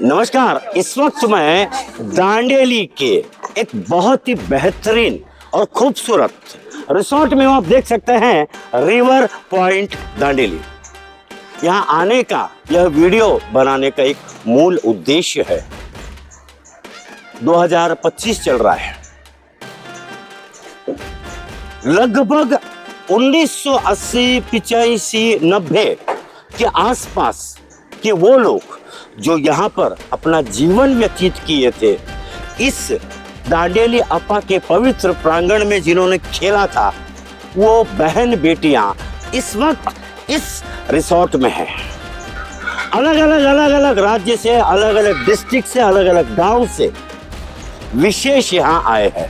नमस्कार। इस वक्त मैं दांडेली के एक बहुत ही बेहतरीन और खूबसूरत रिसोर्ट में आप देख सकते हैं रिवर पॉइंट दांडेली। यहाँ आने का यह वीडियो बनाने का एक मूल उद्देश्य है। 2025 चल रहा है। लगभग 1980, 85, 90 के आसपास के वो लोग जो यहाँ पर अपना जीवन व्यतीत किए थे, इस दांडेली अपा के पवित्र प्रांगण में जिन्होंने खेला था, वो बहन बेटियां इस वक्त इस रिसोर्ट में हैं। अलग अलग राज्य से, अलग अलग डिस्ट्रिक्ट से, अलग अलग गांव से विशेष यहाँ आए हैं।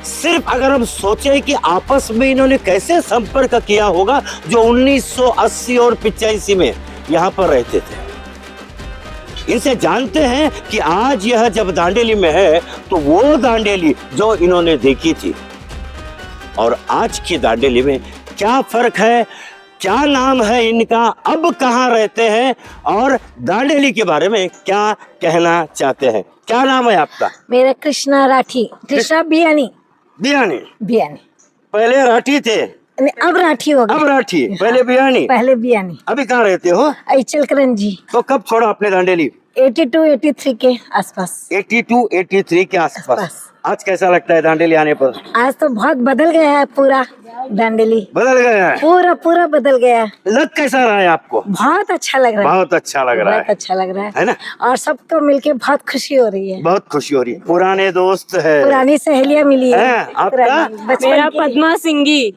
सिर्फ अगर हम सोचें कि आपस में इन्होंने कैसे संपर्क किया होगा जो 1980 और 85 में यहाँ पर रहते थे, इनसे जानते हैं कि आज यह जब दांडेली में है तो वो दांडेली जो इन्होंने देखी थी और आज की दांडेली में क्या फर्क है, क्या नाम है इनका, अब कहाँ रहते हैं और दांडेली के बारे में क्या कहना चाहते हैं। क्या नाम है आपका? मेरा कृष्णा राठी, कृष्णा बियानी। बियानी? बियानी। पहले राठी थे? अब राठी हो गए। अब राठी, पहले बियानी? पहले बियानी। अभी कहाँ रहते हो? इचलकरंजी। तो कब छोड़ा आपने दांडेली? 82, 83 के आसपास। 82, 83 के आसपास। आज कैसा लगता है दांडेली आने पर? आज तो बहुत बदल गया है पूरा दांडेली। बदल गया है? पूरा बदल गया है। लग कैसा रहा है आपको? बहुत अच्छा लग रहा है। बहुत अच्छा लग रहा है। बहुत अच्छा लग रहा है ना? और सबको मिलके बहुत खुशी हो रही है। बहुत खुशी हो रही है। पुराने दोस्त है, पुरानी सहेलियां मिली है। आपका? मेरा पद्मा सिंगी।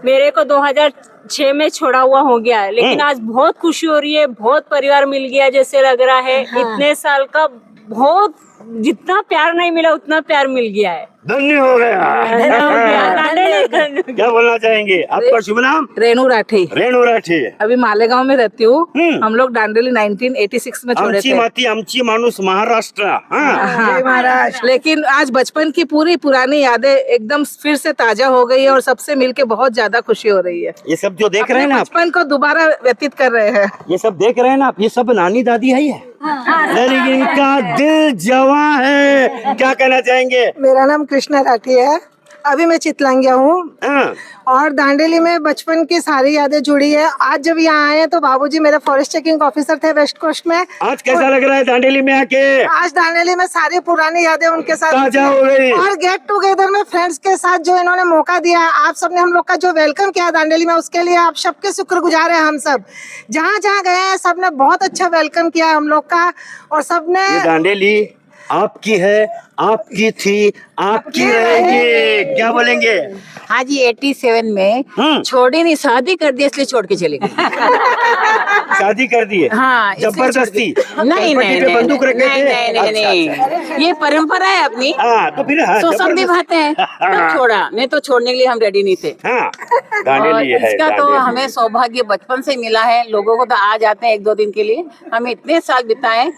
मेरे को 2006 में छोड़ा हुआ हो गया है, लेकिन आज बहुत खुशी हो रही है। बहुत परिवार मिल गया जैसे लग रहा है। इतने साल का बहुत जितना प्यार नहीं मिला उतना प्यार मिल गया है। धन्य हो गया। क्या बोलना चाहेंगे? आपका शुभ नाम? रेणु राठी। रेणु राठी। अभी मालेगांव में रहती हूँ। हम लोग दांडेली 1986 में छोड़े थे। आमची माणूस महाराष्ट्र। महाराष्ट्र। लेकिन आज बचपन की पूरी पुरानी यादें एकदम फिर से ताजा हो गई है और सबसे मिलके बहुत ज्यादा खुशी हो रही है। ये सब जो देख रहे हैं ना, बचपन को दोबारा व्यतीत कर रहे हैं। ये सब देख रहे हैं ना आप, ये सब नानी दादी है। ये इनका दिल जवां है। क्या कहना चाहेंगे? मेरा नाम कृष्णा राठी है। अभी मैं चितलांगिया हूँ और दांडेली में बचपन की सारी यादें जुड़ी है। आज जब यहाँ आए तो बाबूजी मेरे फॉरेस्ट चेकिंग ऑफिसर थे वेस्ट कोस्ट में। आज कैसा लग रहा है दांडेली में आके? आज दांडेली में सारी पुरानी यादें उनके साथ ताजा हो गई और गेट टुगेदर में फ्रेंड्स के साथ जो इन्होंने मौका दिया, आप सबने हम लोग का जो वेलकम किया दांडेली में, उसके लिए आप सबके शुक्रगुजार हैं। हम सब जहाँ जहाँ गए हैं सबने बहुत अच्छा वेलकम किया हम लोग का और सबने। दांडेली आपकी है, आपकी थी, आपकी रहेगी। क्या बोलेंगे? हाँ जी, 87 में छोड़ी नहीं, शादी कर दी इसलिए छोड़ के चले गए। शादी कर दी है? हाँ, जबरदस्ती? नहीं बंदूक रखे थे? नहीं, ये परंपरा है अपनी। तो फिर तो समझी बात है, तो छोड़ा, नहीं तो छोड़ने के लिए हम रेडी नहीं थे। दांडेली है। इसका तो हमें सौभाग्य बचपन से मिला है। लोगों को तो आ जाते हैं 1-2 दिन के लिए, हमें इतने साल बिताए,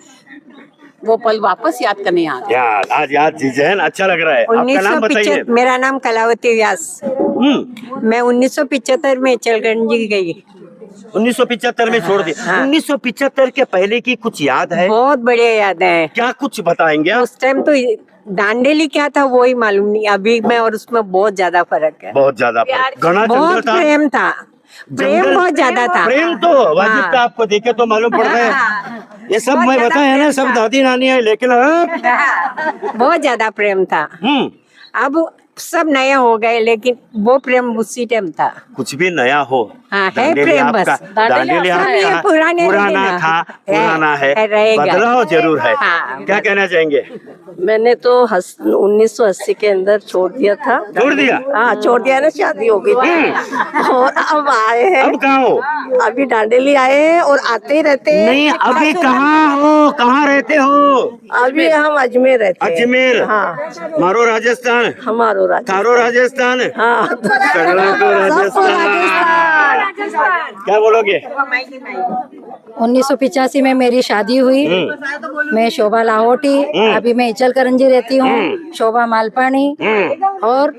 वो पल वापस याद करने यार आज याद जहन अच्छा लग रहा है। आपका नाम बताइए? मेरा नाम कलावती व्यास। मैं 1975 में चलगंजी गई। 1975 में छोड़ दिया। 1975 के पहले की कुछ याद है? बहुत बढ़िया याद है। क्या कुछ बताएंगे? उस टाइम तो दांडेली क्या था वही मालूम नहीं। अभी में और उसमें बहुत ज्यादा फर्क है। बहुत ज्यादा फर्क। घना बहुत प्रेम था। प्रेम बहुत ज्यादा था। प्रेम तो वाजिब था। आपको देखे तो मालूम पड़ता है। ये सब मैं बताया ना, सब दादी नानी है, लेकिन बहुत ज्यादा प्रेम था। अब सब नया हो गए, लेकिन वो प्रेम उसी टाइम था। कुछ भी नया हो, है प्रेम बस। दांडेली आपका पुराना था, पुराना है, बदलाव जरूर है। क्या कहना चाहेंगे? मैंने तो 1980 के अंदर छोड़ दिया था। छोड़ दिया? हाँ, छोड़ दिया ना, शादी हो गई थी और अब आए हैं। अब कहाँ हो? अभी दांडेली आए हैं और आते ही रहते हैं। नहीं, अभी कहाँ हो, कहाँ रहते हो? अभी हम अजमेर रहते हैं। अजमेर? हाँ। मारो राजस्थान? हमारो राजस्थान। थारो राजस्थान? हाँ, राजस्थान। क्या बोलोगे? 1985 में मेरी शादी हुई। मैं शोभा लाहौटी, अभी मैं इचलकरंजी रहती हूँ। शोभा मालपानी, और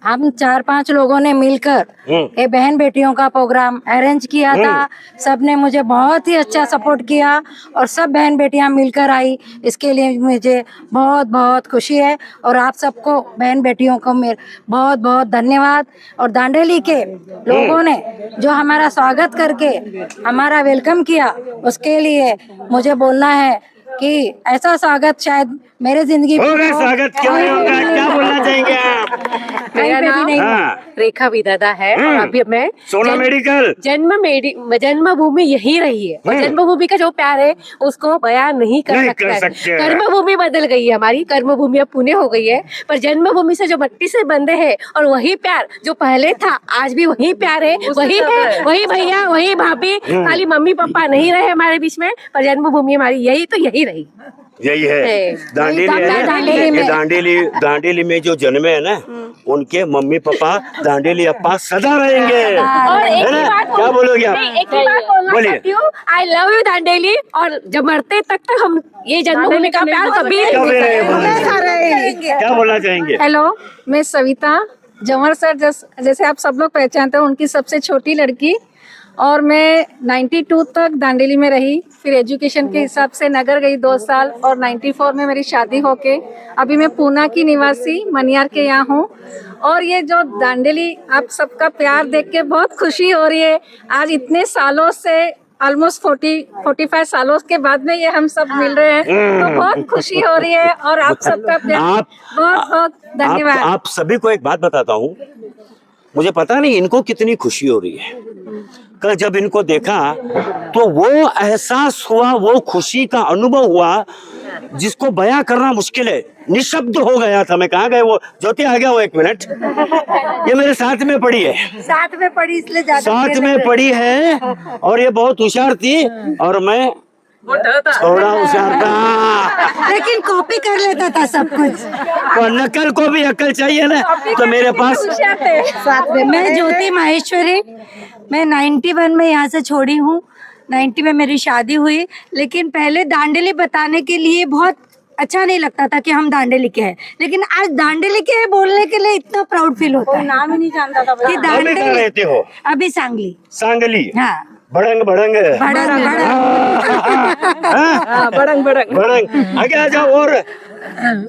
हम 4-5 लोगों ने मिलकर ये बहन बेटियों का प्रोग्राम अरेंज किया था। सबने मुझे बहुत ही अच्छा सपोर्ट किया और सब बहन बेटियां मिलकर आई। इसके लिए मुझे बहुत बहुत खुशी है और आप सबको बहन बेटियों को मेरे बहुत बहुत धन्यवाद। और दांडेली के लोगों ने जो हमारा स्वागत करके हमारा वेलकम किया, उसके लिए मुझे बोलना है कि ऐसा स्वागत शायद मेरे जिंदगी में होगा। स्वागत क्यों नहीं होगा, क्या बोलना चाहेंगे आप? मेरा नाम रेखा विदादा है और अभी मैं सोना मेडिकल जन्मभूमि यही रही है और जन्मभूमि का जो प्यार है उसको बयान नहीं कर सकते हैं। कर्मभूमि बदल गई है, हमारी कर्मभूमि अब पुणे हो गई है, पर जन्मभूमि से जो मट्टी से बंधे हैं और वही प्यार जो पहले था आज भी वही प्यार है, वही है, वही भैया वही भाभी। खाली मम्मी पापा नहीं रहे हमारे बीच में, पर जन्मभूमि हमारी यही तो यही रही। यही है दांडेली है ना? दांडेली में जो जन्मे है ना, उनके मम्मी पापा दांडेली अप्पा सदा रहेंगे। और एक है ही ना? बात क्या बोलोगे आप? एक ही बात बोलना चाहती हूँ, आई लव यू दांडेली, और जब मरते तक हम ये जन्मभूमि का प्यार कभी क्या बोलना चाहेंगे? हेलो, मैं सविता जमर सर, जैसे आप सब लोग पहचानते हो, उनकी सबसे छोटी लड़की। और मैं 92 तक दांडेली में रही, फिर एजुकेशन के हिसाब से नगर गई 2 साल, और 94 में मेरी शादी होके अभी मैं पूना की निवासी मनियार के यहाँ हूँ। और ये जो दांडेली आप सबका प्यार देख के बहुत खुशी हो रही है। आज इतने सालों से ऑलमोस्ट 45 सालों के बाद में ये हम सब मिल रहे हैं, तो बहुत खुशी हो रही है। और आप सबका प्यार बहुत बहुत धन्यवाद। आप सभी को एक बात बताता हूँ, मुझे पता नहीं इनको कितनी खुशी हो रही है। कल जब इनको देखा तो वो एहसास हुआ, वो खुशी का अनुभव हुआ जिसको बयां करना मुश्किल है। निशब्द हो गया था मैं। कहाँ गए वो? ज्योति आ गया वो, 1 मिनट। ये मेरे साथ में पड़ी है, साथ में पढ़ी इसलिए ज्यादा साथ में पड़ी है, और ये बहुत होशियार थी और मैं थोड़ा होशियार था, लेकिन कॉपी कर लेता था सब कुछ। तो नकल को भी अकल चाहिए ना, तो मेरे पास साथ में मैं ज्योति माहेश्वरी, मैं 91 में यहाँ से छोड़ी हूँ। 90 में मेरी शादी हुई, लेकिन पहले दांडेली बताने के लिए बहुत अच्छा नहीं लगता था कि हम दांडेली के हैं, लेकिन आज दांडेली के हैं बोलने के लिए इतना प्राउड फील होता है। नाम ही नहीं जानता था कि दांडेली। रहते हो? अभी सांगली। सांगली? हाँ। बड़ंग बड़ंग आगे आ जाओ और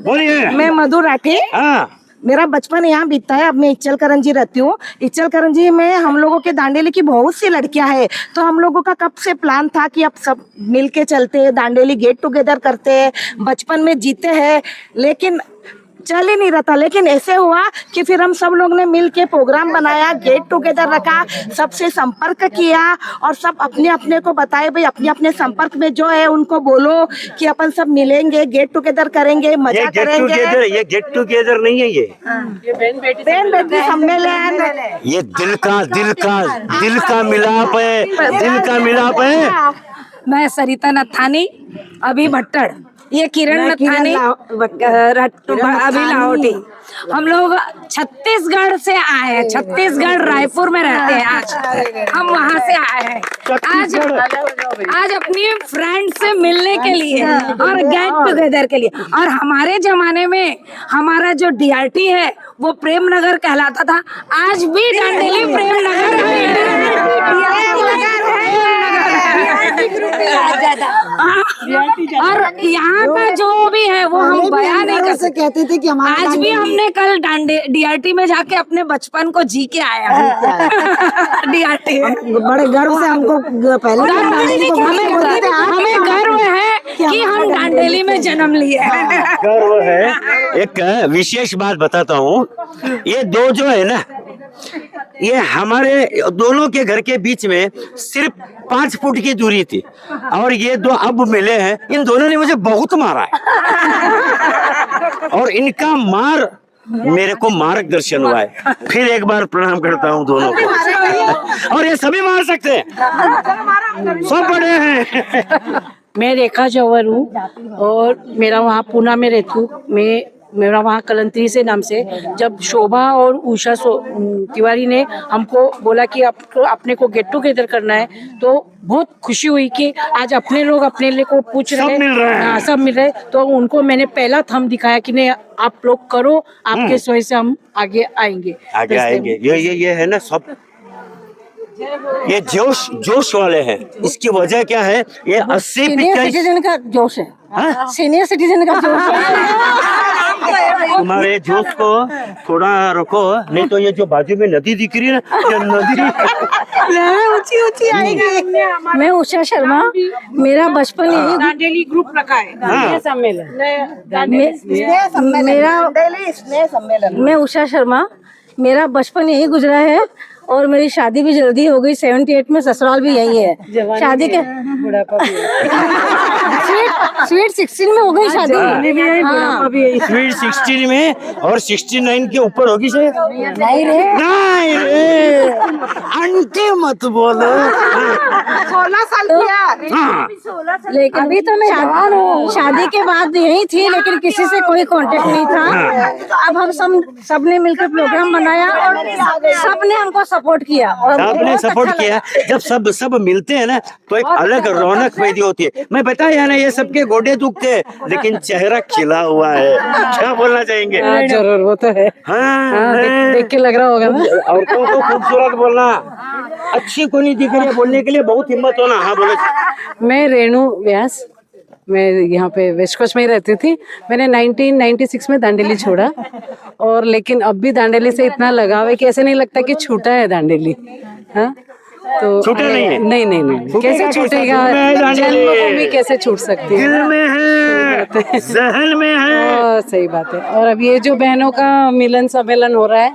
बोलिए। मैं मधु राठी। हाँ, मेरा बचपन यहाँ बीतता है। अब मैं इचलकरंजी रहती हूँ। इचलकरंजी में हम लोगों के दांडेली की बहुत सी लड़कियां हैं, तो हम लोगों का कब से प्लान था कि अब सब मिलके चलते हैं, दांडेली गेट टुगेदर करते हैं, बचपन में जीते हैं, लेकिन चल ही नहीं रहा था। लेकिन ऐसे हुआ कि फिर हम सब लोग ने मिल के प्रोग्राम बनाया, गेट टुगेदर रखा, सबसे संपर्क किया और सब अपने अपने को बताए, भाई अपने अपने संपर्क में जो है उनको बोलो कि अपन सब मिलेंगे, गेट टुगेदर करेंगे, मजा करेंगे। ये गेट टुगेदर नहीं है, ये बहन बेटी सम्मेलन। ये दिल का मिलाप है, दिल का मिलाप है। मैं सरिता नथानी, अभी भट्टड़। ये किरण नथानी, अभी लाहौटी। हम लोग छत्तीसगढ़ से आए हैं, छत्तीसगढ़ रायपुर में रहते हैं। आज हम वहाँ से आए हैं, आज अपनी फ्रेंड से मिलने के लिए और गेट टुगेदर के लिए। और हमारे जमाने में हमारा जो DRT है वो प्रेम नगर कहलाता था, आज भी दांडेली प्रेम नगर और यहाँ का जो भी है वो हम बयान नहीं कर सकते। कहती थी कि आज भी हमने कल DRT में जाके अपने बचपन को जी के आए हैं। DRT बड़े गर्व से हमको पहले हमें गर्व है कि हम दांडेली में जन्म लिए हैं। गर्व है। एक विशेष बात बताता हूँ, ये दो जो है ना, ये हमारे दोनों के घर के बीच में सिर्फ 5 फुट की दूरी थी, और ये दो अब मिले हैं। इन दोनों ने मुझे बहुत मारा है और इनका मार मेरे को मार्गदर्शन हुआ है। फिर एक बार प्रणाम करता हूँ दोनों को। और ये सभी मार सकते हैं, सब बड़े हैं। मैं रेखा जवर हूँ और मेरा वहाँ पूना में रहती हूँ। मैं मेरा वहाँ कलंतरी से नाम से, जब शोभा और उषा तिवारी ने हमको बोला कि आपको अपने को गेट टुगेदर करना है, तो बहुत खुशी हुई कि आज अपने लोग अपने लिए को पूछ रहे हैं, हाँ, सब मिल रहे। तो उनको मैंने पहला थंब दिखाया कि नहीं आप लोग करो, आपके वजह से हम आगे आएंगे। ये है ना सब, ये जोश वाले हैं। इसकी वजह क्या है? ये 80 सिटीजन का जोश है, सीनियर सिटीजन का जोश है। तुम्हारे जोश को थोड़ा रखो, नहीं तो ये जो बाजू में नदी दिख रही है ना, ये नदी ऊंची ऊंची आएगी। मैं उषा शर्मा, मेरा बचपन यही दांडेली ग्रुप रखा है सम्मेलन, मैं उषा शर्मा, मेरा बचपन यही गुजरा है और मेरी शादी भी जल्दी हो गई। 78 में ससुराल भी यही है। शादी के स्वीट 16 में हो गई शादी। हाँ। स्वीट 16 में और 69 के ऊपर होगी शायद। नहीं रे आंटी मत बोलो। 16 साल किया। लेकिन अभी तो मैं जवान हूँ। शादी के बाद यही थी, लेकिन किसी से कोई कांटेक्ट नहीं था। अब हम सबने मिलकर प्रोग्राम बनाया और सबने हमको सपोर्ट किया और सबने सपोर्ट किया। जब सब मिलते हैं ना तो एक अलग रौनक पैदा होती है। मैं बताया ना, ये सबके गोडे दुखते हैं लेकिन चेहरा खिला हुआ है। क्या बोलना चाहेंगे? जरूर, वो तो है। हाँ, देख के लग रहा होगा ना। औरतों को खूबसूरत बोलना, अच्छी को नहीं दिख रही है बोलने के लिए बहुत हिम्मत होना। हाँ बोलो। मैं रेणु व्यास, मैं यहाँ पे वेस्ट कोस्ट में ही रहती थी। मैंने 1996 में दांडेली छोड़ा, और लेकिन अब भी दांडेली से इतना लगाव है कि ऐसे नहीं लगता कि छूटा है दांडेली। हाँ, तो छूटा नहीं है? नहीं, कैसे छूटेगा? जन्मभूमि कैसे छूट सकती है? दिल में है, जहन में है। सही बात है। और अब ये जो बहनों का मिलन सम्मेलन हो रहा है,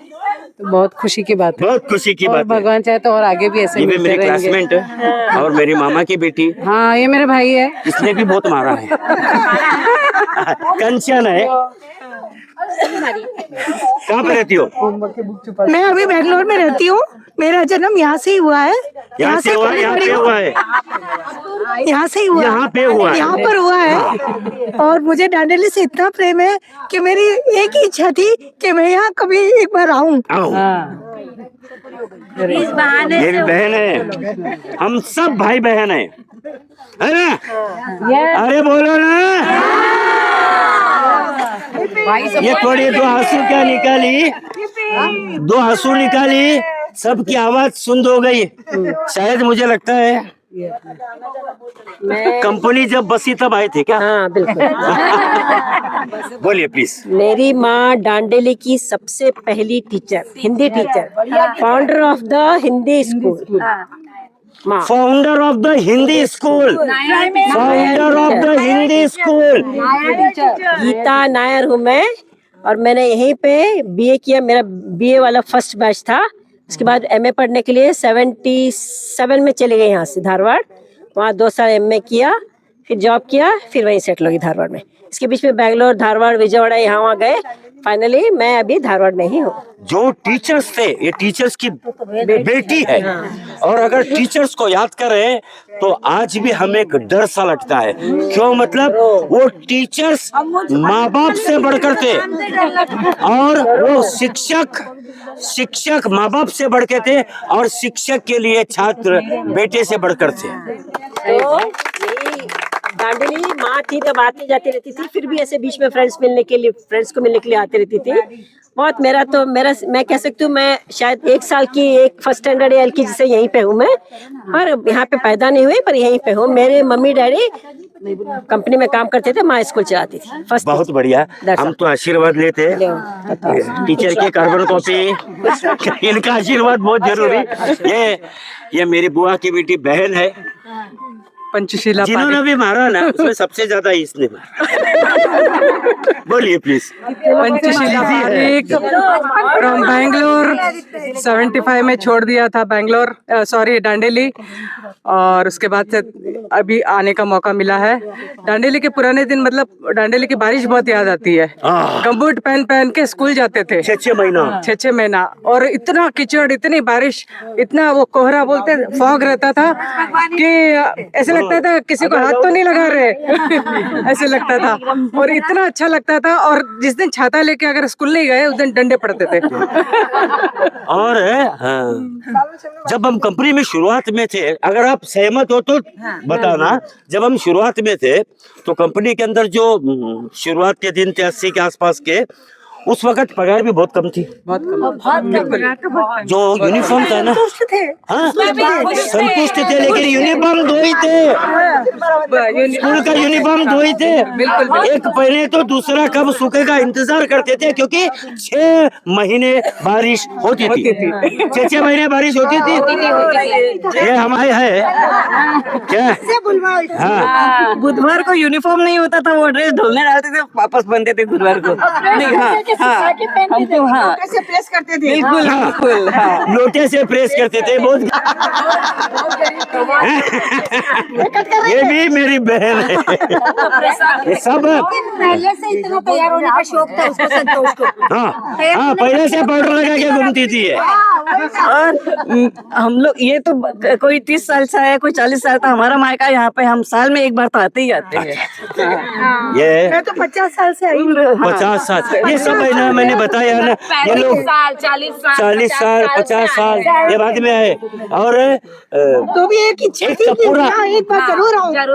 तो बहुत खुशी की बात है। बहुत खुशी की बात है। भगवान चाहे तो और आगे भी ऐसे ये भी मिलते मेरी रहेंगे। क्लासमेट है और मेरी मामा की बेटी। हाँ, ये मेरे भाई है। इसने भी बहुत मारा है। कंचन है। कहाँ पे रहती हो? मैं अभी बेंगलोर में रहती हूँ। मेरा जन्म यहाँ से ही हुआ है। यहाँ से हुआ है? यहाँ पे हुआ है? यहाँ से ही हुआ, यहाँ पे हुआ है? यहाँ पर हुआ है। और मुझे दांडेली से इतना प्रेम है कि मेरी एक ही इच्छा थी कि मैं यहाँ कभी एक बार आऊँ। मेरी बहन है, हम सब भाई बहन है ना? अरे बोलो ना। ये थोड़ी दो आंसू क्या निकाली, दो आंसू निकाली, सबकी आवाज सुंद हो गई। शायद मुझे लगता है कंपनी जब बसी तब आए थे क्या? हाँ बिल्कुल। बोलिए प्लीज। मेरी माँ दांडेली की सबसे पहली teacher, Hindi teacher, founder of the Hindi school. Founder of the Hindi school, founder of the Hindi school. Geeta Nair हूँ मैं, और मैंने यहीं पे बीए किया। मेरा बीए वाला फर्स्ट बैच था। उसके बाद एमए पढ़ने के लिए 77 में चले गए यहाँ से धारवाड़। वहाँ 2 साल एमए किया, फिर जॉब किया, फिर वहीं सेटल हो गई धारवाड़ में। इसके बीच में बैंगलोर, धारवाड़, विजयवाड़ा यहाँ वहाँ गए। फाइनली मैं अभी धारवाड़ में ही हूँ। जो टीचर्स थे, ये टीचर्स की बेटी है। और अगर टीचर्स को याद करें तो आज भी हमें एक डर सा लगता है। क्यों? मतलब वो टीचर्स माँ बाप से बढ़कर थे, और वो शिक्षक माँ बाप से बढ़ के थे, और शिक्षक के लिए छात्र बेटे से बढ़कर थे। तो दांडेली माँ थी तब आती जाती रहती थी, फिर भी ऐसे बीच में फ्रेंड्स को मिलने के लिए आती रहती थी। बहुत मेरा मैं कह सकती हूँ, मैं शायद 1 साल की, एक फर्स्ट स्टैंडर्ड या LKG से यहीं पे हूँ मैं, पर यहाँ पे पैदा नहीं हुई, पर यहीं पे हूँ। मेरे मम्मी डैडी कंपनी में काम करते थे, माँ स्कूल चलाती थी। फर्स्ट बहुत बढ़िया। हम तो आशीर्वाद लेते टीचर के कार्बन कॉपी। इनका आशीर्वाद बहुत जरूरी। ये मेरी बुआ की बेटी बहन है, पंचशीला जिन्होंने भी मारा ना, उसमें सबसे ज्यादा इसने मारा। बोलिए प्लीज। पंचशीला पारेख फ्रॉम बैंगलोर, 75 में छोड़ दिया था बैंगलोर, सॉरी दांडेली, और उसके बाद से अभी आने का मौका मिला है। डांडेली के पुराने दिन, मतलब डांडेली की बारिश बहुत याद आती है। गमबूट पहन पहन के स्कूल जाते थे 6 महीना, और इतना कीचड़, इतनी बारिश, इतना वो कोहरा बोलते फॉग रहता था कि ऐसे लगता था किसी को हाथ तो नहीं लगा रहे ऐसे लगता था, और इतना अच्छा लगता था। और जिस दिन छाता लेके अगर स्कूल नहीं गए उस दिन डंडे पड़ते थे। और जब हम कंपनी में शुरुआत में थे, अगर आप सहमत हो तो बताना, जब हम शुरुआत में थे तो कंपनी के अंदर जो शुरुआत के दिन थे 80 के आसपास के, उस वक्त पगार भी बहुत कम थी, बहुत कम। जो यूनिफॉर्म था ना, संतुष्ट थे, लेकिन यूनिफॉर्म दो ही थे, स्कूल का यूनिफॉर्म दो ही थे। एक पहले तो दूसरा कब सूखेगा इंतजार करते थे, क्योंकि 6 महीने बारिश होती थी। 6 महीने बारिश होती थी। ये हमारे है क्या? हाँ, बुधवार को यूनिफॉर्म नहीं होता था, वो ड्रेस धुलने डालते थे, वापस बनते थे बुधवार को। हमको लोटे से प्रेस करते थे। बिल्कुल बिल्कुल, लोटे से प्रेस करते थे। बहुत ये भी मेरी बहन है। ये सब पहले से इतना तैयार होने का शौक था उसको, संतोष को। हाँ, पहले से पाउडर लगा के घूमती थी। और हम लोग, ये तो कोई 30 साल से है, कोई 40 साल था। हमारा मायका यहाँ पे, हम साल में एक बार तो आते ही आते हैं। ये मैं तो 50 साल से आई। 50 साल, ये सब है ना, मैंने बताया ना, ये लोग 40 साल 50 साल ये बाद में आए। और तो भी एक इच्छा थी कि यहाँ एक बार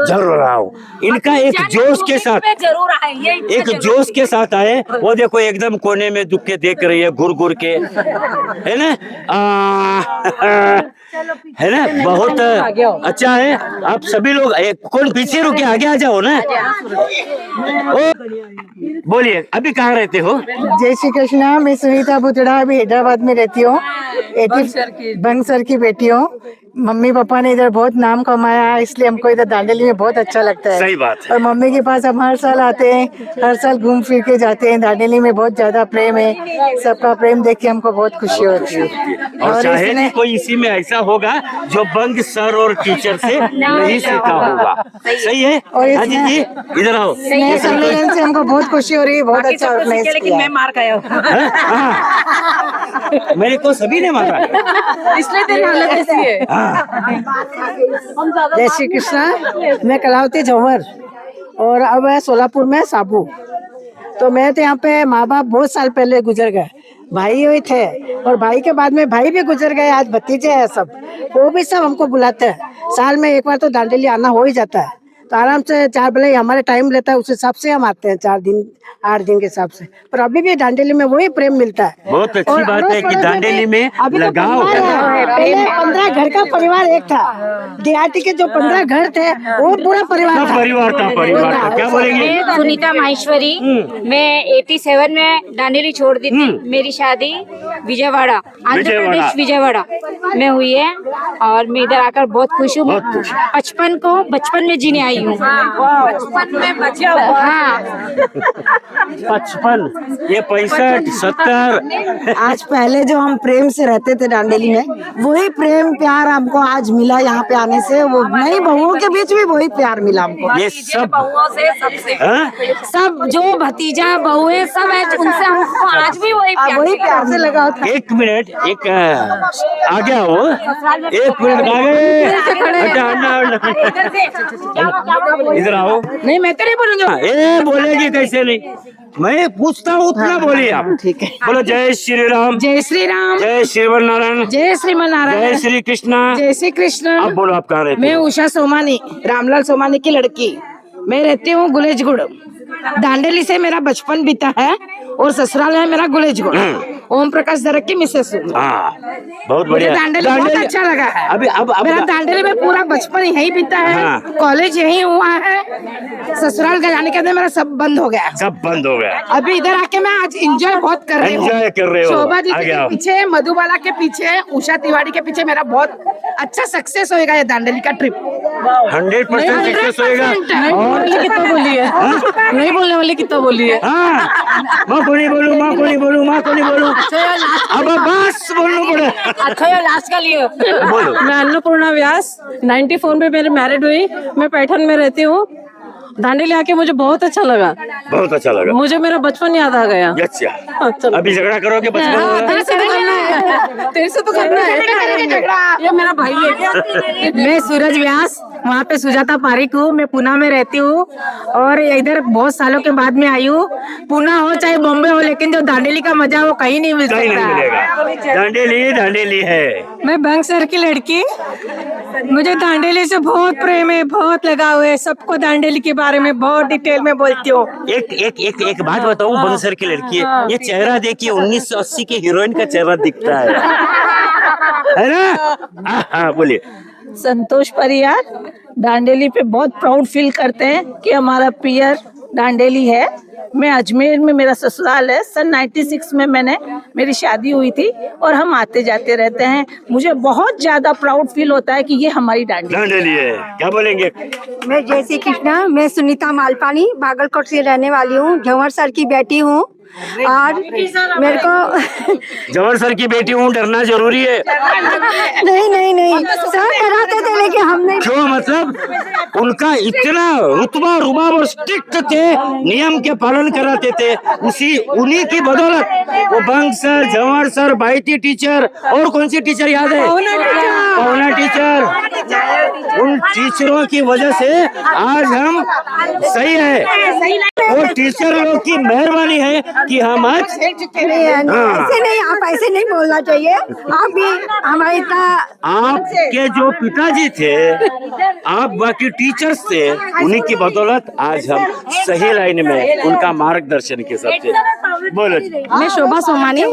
जरूर आओ। इनका एक जोश के साथ, जरूर आए, एक जोश के साथ आए। वो देखो एकदम कोने में दुख के देख रही है, घुर घुर के, है ना? है ना? बहुत अच्छा है। आप सभी लोग, कौन पीछे रुके, आगे आ जाओ ना। बोलिए, अभी कहाँ रहते हो? जय श्री कृष्णा। मैं सुनीता बुतड़ा, अभी हैदराबाद में रहती हूँ। बंग सर की बेटी हूँ। मम्मी पापा ने इधर बहुत नाम कमाया है, इसलिए हमको इधर दांडेली में बहुत अच्छा लगता है। सही बात है। और मम्मी के पास हम हर साल आते हैं, हर साल घूम फिर के जाते हैं। दांडेली में बहुत ज्यादा प्रेम है, सबका प्रेम देख के हमको बहुत खुशी होती है। और चाहे नहीं कोई इसी में ऐसा होगा जो बंग सर और टीचर से नहीं सीखा होगा। सही है। और अजीत जी इधर आओ। सम्मेलन से हमको बहुत खुशी हो रही है, बहुत अच्छा ऑर्गेनाइज किया। लेकिन मैं मार गया हूँ। मेरे को सभी ने मारा, इसलिए तेरी हालत ऐसी है। जय श्री कृष्णा। मैं कलावती जौहर, और अब है सोलापुर में साबू। तो मैं तो यहाँ पे, माँ बाप बहुत साल पहले गुजर गए, भाई हुए थे, और भाई के बाद में भाई भी गुजर गए। आज भतीजे हैं सब, वो भी सब हमको बुलाते हैं। साल में एक बार तो दांडेली आना हो ही जाता है। तो आराम से 4, भले हमारे टाइम लेता है उस हिसाब से हम आते हैं, 4 दिन 8 दिन के हिसाब से। पर अभी भी दांडेली में वही प्रेम मिलता है। बहुत अच्छी बात है कि दांडेली में लगाव है। पहले 15 घर का परिवार एक था। देहाती के जो 15 घर थे वो पूरा परिवार था। परिवार था। क्या बोलेंगे? मैं सुनीता माहेश्वरी, मैं 87 में दांडेली छोड़ दी थी। मेरी शादी विजयवाड़ा, आंध्र प्रदेश विजयवाड़ा में हुई है, और मैं इधर आकर बहुत खुश हूँ। 55 में जीने आई हूँ। 55 में बचा। हाँ, 55, ये 65, 70। आज पहले जो हम प्रेम से रहते थे दांडेली में, वही प्रेम प्यार हमको आज मिला यहाँ पे आने से। वो नई बहुओं के बीच भी वही प्यार मिला हमको। ये सब सब जो भतीजा बहुएं सब है, उनसे हमको आज भी वही प्यार से लगा होता। एक मिनट, एक आ गया हो, 1 मिनट आगे। इधर आओ। नहीं, मैं तो नहीं बोलूंगा। ए बोलेगी कैसे नहीं, मैं पूछता हूँ उतना बोलिए आप। ठीक है। बोलो जय श्री राम। जय श्री राम। जय श्रीमन नारायण। जय श्रीमन नारायण। जय श्री कृष्णा। जय श्री कृष्ण। अब बोलो आप कहाँ रहते मैं हो? उषा सोमानी, रामलाल सोमानी की लड़की। मैं रहती हूँ गुलेजगुड़। दांडेली से मेरा बचपन बीता है, और ससुराल है मेरा गुलेजगुड़। ओम प्रकाश दरक की मिसेस हूँ। बहुत मुझे बढ़िया। दांडेली बहुत अच्छा लगा है। अभी अब मेरा दांडेली में पूरा बचपन यही बीता है, कॉलेज यही हुआ है। ससुराल का जाने के बाद मेरा सब बंद हो गया। सब बंद हो गया। अभी इधर आके मैं आज एंजॉय बहुत कर रही हूँ। एंजॉय कर रहे हो। शोभा दीदी के पीछे, मधुबाला के पीछे, उषा तिवारी के पीछे मेरा बहुत अच्छा सक्सेस होएगा ये दांडेली का ट्रिप। 100% सक्सेस होएगा। और कितना बोली है? नहीं बोलने वाली कितना बोली है? माँ को नहीं बोलूँ, माँ को नहीं बोलूँ, माँ को नहीं बोलूँ। अब बस बोलना पड़े। अच्छा है लास्ट का लिए। बोलो। मैं अन्नपूर्णा व्यास 94 में मेरी मैरिड हुई। मैं पैठन में रहती हूँ। दांडेली आके मुझे बहुत अच्छा लगा। बहुत अच्छा लगा। मुझे मेरा बचपन याद आ गया। अच्छा, अभी झगड़ा करोगे बचपन वाला? तेरे से तो करना है, तेरे से तो करना है। ये मेरा भाई है क्या? मैं सूरज व्यास, वहाँ पे सुजाता पारिक हूँ। मैं पुणे में रहती हूँ और इधर बहुत सालों के बाद में आई हूँ। पुणे हो चाहे बॉम्बे हो, लेकिन जो दांडेली का मजा वो कहीं नहीं मिल कहीं नहीं सकता। मिलेगा। दांडेली है। मैं बंगसर की लड़की, मुझे दांडेली से बहुत प्रेम है, बहुत लगाव है। सबको दांडेली के बारे में बहुत डिटेल में बोलती हूँ। एक बात बताऊं, बंसर की लड़की है, ये चेहरा देखिए 1980 के हीरोइन का चेहरा दिखता है ना? हाँ बोलिए। संतोष परियार, दांडेली पे बहुत प्राउड फील करते हैं कि हमारा पियर दांडेली है। मैं अजमेर में मेरा ससुराल है। सन 96 में मेरी शादी हुई थी और हम आते जाते रहते हैं। मुझे बहुत ज्यादा प्राउड फील होता है कि ये हमारी दांडेली है। क्या बोलेंगे? मैं जय श्री कृष्णा, मैं सुनीता मालपानी बागलकोट से रहने वाली हूँ। झंवर सर की बेटी हूँ और मेरे को जवर सर की बेटी हूँ, डरना जरूरी है? नहीं सर डराते थे लेकिन हम नहीं। क्यों? मतलब उनका इतना रुतबा रुबाब और स्ट्रिक्ट थे, नियम के पालन कराते थे। उन्हीं की बदौलत वो बंग सर, जवर सर, बाइटी टीचर और कौन सी टीचर याद है? पवना टीचर। उन टीचरों की वजह से आज हम सही है। वो टीचर लोग की मेहरबानी है कि हम आज ऐसे नहीं, आप ऐसे नहीं बोलना चाहिए। आप भी हमारे इतना, आपके जो पिताजी थे, आप बाकी टीचर्स थे, उन्हीं की बदौलत आज हम सही लाइन में उनका मार्गदर्शन के साथ। बोलो। मैं शोभा सोमानी,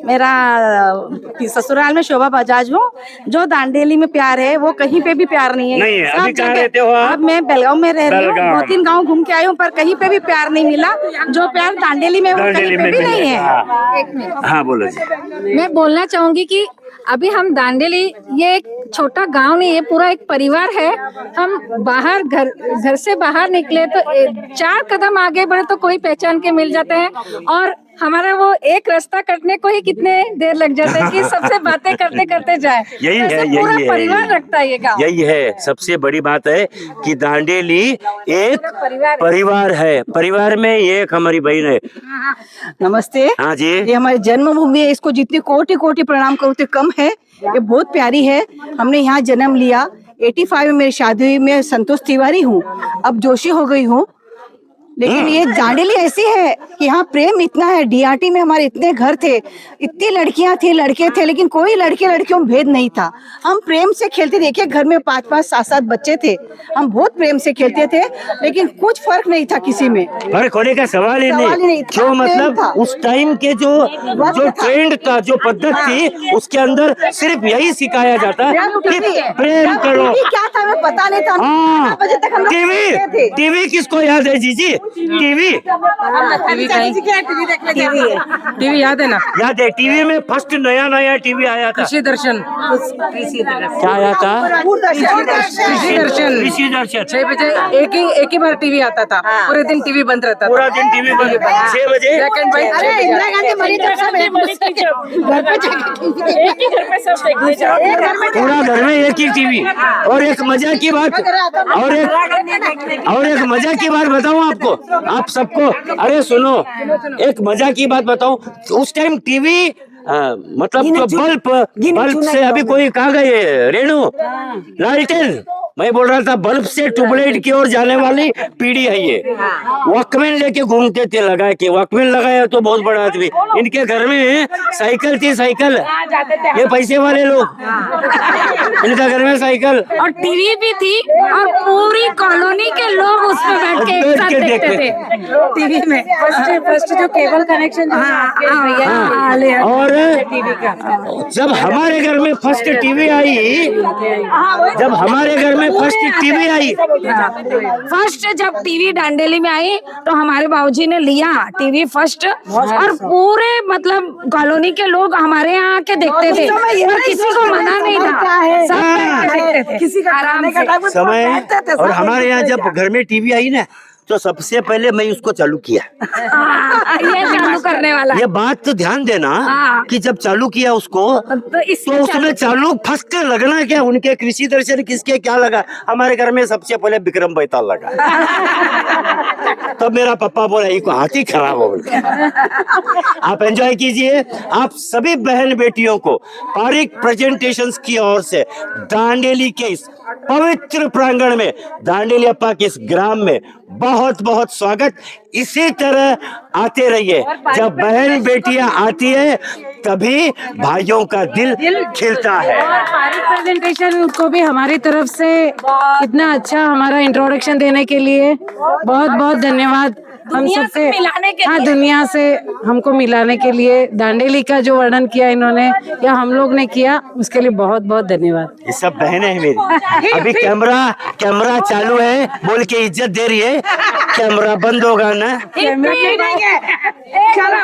मेरा ससुराल में शोभा बजाज हूँ। जो दांडेली में प्यार है वो कहीं पे भी प्यार नहीं है। अभी कहाँ रहते हो आप? अब मैं बेलगांव में रह रही हूँ। 2-3 गांव घूम के आई हूँ पर कहीं पे भी प्यार नहीं मिला। जो प्यार दांडेली में वो कहीं पे भी नहीं है। हाँ बोलो जी। मैं बोलना चाहूंगी कि अभी हम दांडेली, ये एक छोटा गांव नहीं, ये पूरा एक परिवार है। हम बाहर घर से बाहर निकले तो 4 कदम आगे बढ़े तो कोई पहचान के मिल जाते हैं और हमारा वो एक रास्ता कटने को ही कितने देर लग जाते हैं कि सबसे बातें करते करते जाए। पूरा परिवार रखता है ये गाँव। यही है सबसे बड़ी बात है कि दांडेली एक परिवार है। परिवार में ये एक हमारी बहन है। नमस्ते। हाँ जी। ये हमारी जन्मभूमि है, इसको जितनी कोटि कोटि प्रणाम करो उतने कम है। ये बहुत प्यारी है। हमने यहाँ जन्म लिया। 85 में मेरी शादी हुई। मैं संतोष तिवारी हूँ, अब जोशी हो गई हूँ। लेकिन ये दांडेली ऐसी है कि यहाँ प्रेम इतना है। डीआरटी में हमारे इतने घर थे, इतनी लड़कियां थी, लड़के थे, लेकिन कोई लड़के लड़कियों में भेद नहीं था। हम प्रेम से खेलते। देखिए घर में 5-5, 7-7 बच्चे थे। हम बहुत प्रेम से खेलते थे, लेकिन कुछ फर्क नहीं था किसी में। फर्क होने का सवाल ही नहीं। जो मतलब उस टाइम के जो ट्रेंड था, जो पद्धत थी, उसके अंदर सिर्फ यही सिखाया जाता कि प्रेम करो। क्या था हमें पता नहीं था। हाँ, टीवी किसको याद है जीजी? टीवी याद है ना? याद है। टीवी में फर्स्ट नया टीवी आया था, कृषि दर्शन। क्या आया था? कृषि दर्शन 6 बजे एक ही बार टीवी आता था। पूरे दिन टीवी बंद रहता था। पूरा दिन टीवी बंद। 6 बजे इंदिरा गांधी मरी तब सब घर पे पूरा घर में एक ही टीवी। और एक मजा की बात, और एक मजा की बात बताऊं आपको, आप सबको। अरे सुनो, एक मजा की बात बताऊं। उस टाइम टीवी मतलब जो बल्ब से, अभी कोई कहाँ गए रेणु? लालटेन। मैं बोल रहा था बल्ब से ट्यूबलाइट की ओर जाने वाली पीढ़ी है ये। वॉकमैन लेके घूमते थे लगा के। वॉकमैन लगाया तो बहुत बड़ा आदमी। इनके घर में साइकिल थी, साइकिल। ये पैसे वाले लोग, इनका घर में साइकिल और टीवी भी थी और पूरी कॉलोनी के लोग उसमें बैठ के एक साथ देखते थे टीवी में। फर्स्ट जो केबल कनेक्शन और जब हमारे घर में फर्स्ट टीवी आई, फर्स्ट जब टीवी दांडेली में आई तो हमारे बाबूजी ने लिया टीवी फर्स्ट और पूरे मतलब कॉलोनी के लोग हमारे यहाँ आके देखते थे और किसी को मना नहीं था। सब देखते थे, किसी का आराम से समय। और हमारे यहाँ जब घर में टीवी आई ना तो सबसे पहले मैं उसको चालू किया। ये चालू करने वाला ये बात तो ध्यान देना कि जब चालू किया उसको तो उसमें चालू फर्स्ट लगना क्या, उनके कृषि दर्शन किसके क्या लगा, हमारे घर में सबसे पहले विक्रम बैताल लगा। तब मेरा पापा बोला ये को हाथी खराब हो गया। आप एंजॉय कीजिए। आप सभी बहन बेटियों को पारिक प्रेजेंटेशंस की ओर से दांडेली के इस पवित्र प्रांगण में, दांडेली अप्पा के इस ग्राम में बहुत बहुत स्वागत। इसी तरह आते रहिए। जब बहन बेटियां आती है तभी भाइयों का दिल खिलता है। प्रेजेंटेशन को भी हमारी तरफ से इतना अच्छा हमारा इंट्रोडक्शन देने के लिए बहुत बहुत धन्यवाद। हम सबसे हाँ, दुनिया से हमको मिलाने के लिए दांडेली का जो वर्णन किया इन्होंने या हम लोग ने किया, उसके लिए बहुत बहुत धन्यवाद। ये सब बहनें हैं मेरी। अभी कैमरा चालू है बोल के इज्जत दे रही है, कैमरा बंद होगा ना। चलो